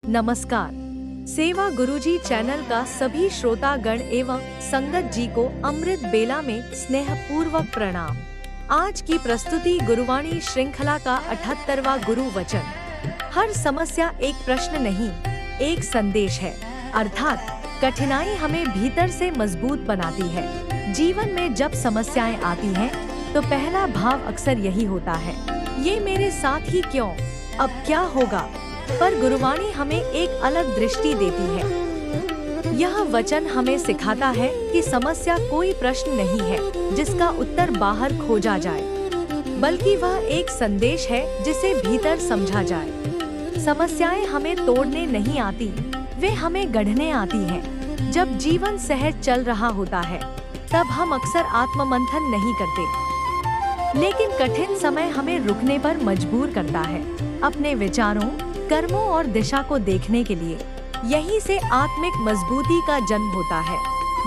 नमस्कार। सेवा गुरुजी चैनल का सभी श्रोतागण एवं संगत जी को अमृत बेला में स्नेह पूर्वक प्रणाम। आज की प्रस्तुति गुरुवाणी श्रृंखला का 78वां गुरु वचन। हर समस्या एक प्रश्न नहीं, एक संदेश है। अर्थात कठिनाई हमें भीतर से मजबूत बनाती है। जीवन में जब समस्याएं आती हैं, तो पहला भाव अक्सर यही होता है, ये मेरे साथ ही क्यों, अब क्या होगा। पर गुरुवाणी हमें एक अलग दृष्टि देती है। यह वचन हमें सिखाता है कि समस्या कोई प्रश्न नहीं है जिसका उत्तर बाहर खोजा जाए, बल्कि वह एक संदेश है जिसे भीतर समझा जाए। समस्याएं हमें तोड़ने नहीं आती, वे हमें गढ़ने आती हैं। जब जीवन सहज चल रहा होता है, तब हम अक्सर आत्ममंथन नहीं करते, लेकिन कठिन समय हमें रुकने पर मजबूर करता है, अपने विचारों, कर्मों और दिशा को देखने के लिए। यहीं से आत्मिक मजबूती का जन्म होता है।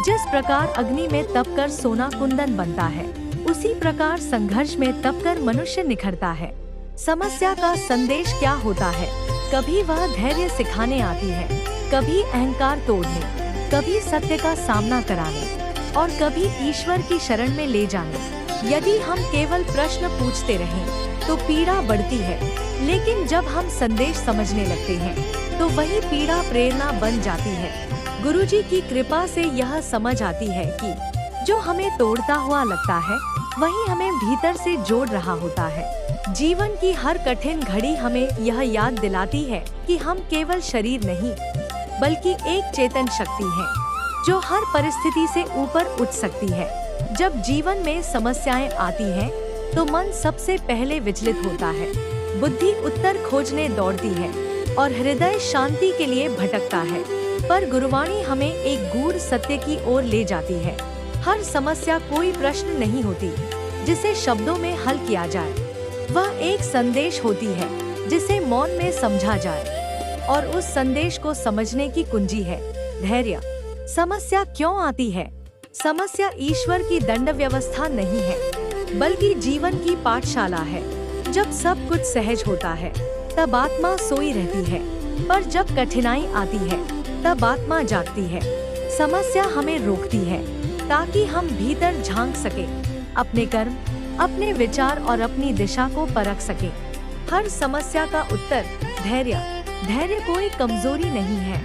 जिस प्रकार अग्नि में तपकर सोना कुंदन बनता है, उसी प्रकार संघर्ष में तपकर मनुष्य निखरता है। समस्या का संदेश क्या होता है? कभी वह धैर्य सिखाने आती है, कभी अहंकार तोड़ने, कभी सत्य का सामना कराने और कभी ईश्वर की शरण में ले जाने। यदि हम केवल प्रश्न पूछते रहें, तो पीड़ा बढ़ती है, लेकिन जब हम संदेश समझने लगते हैं, तो वही पीड़ा प्रेरणा बन जाती है। गुरुजी की कृपा से यह समझ आती है कि जो हमें तोड़ता हुआ लगता है, वही हमें भीतर से जोड़ रहा होता है। जीवन की हर कठिन घड़ी हमें यह याद दिलाती है कि हम केवल शरीर नहीं, बल्कि एक चेतन शक्ति है, जो हर परिस्थिति से ऊपर उठ सकती है। जब जीवन में समस्याएं आती हैं, तो मन सबसे पहले विचलित होता है, बुद्धि उत्तर खोजने दौड़ती है और हृदय शांति के लिए भटकता है। पर गुरुवाणी हमें एक गूढ़ सत्य की ओर ले जाती है। हर समस्या कोई प्रश्न नहीं होती जिसे शब्दों में हल किया जाए, वह एक संदेश होती है जिसे मौन में समझा जाए। और उस संदेश को समझने की कुंजी है धैर्य। समस्या क्यों आती है? समस्या ईश्वर की दंड व्यवस्था नहीं है, बल्कि जीवन की पाठशाला है। जब सब कुछ सहज होता है, तब आत्मा सोई रहती है, पर जब कठिनाई आती है, तब आत्मा जागती है। समस्या हमें रोकती है, ताकि हम भीतर झांक सके, अपने कर्म, अपने विचार और अपनी दिशा को परख सके। हर समस्या का उत्तर धैर्य। धैर्य कोई कमजोरी नहीं है,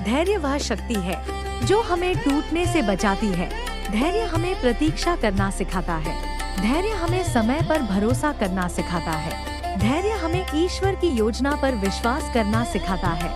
धैर्य वह शक्ति है जो हमें टूटने से बचाती है। धैर्य हमें प्रतीक्षा करना सिखाता है, धैर्य हमें समय पर भरोसा करना सिखाता है, धैर्य हमें ईश्वर की योजना पर विश्वास करना सिखाता है।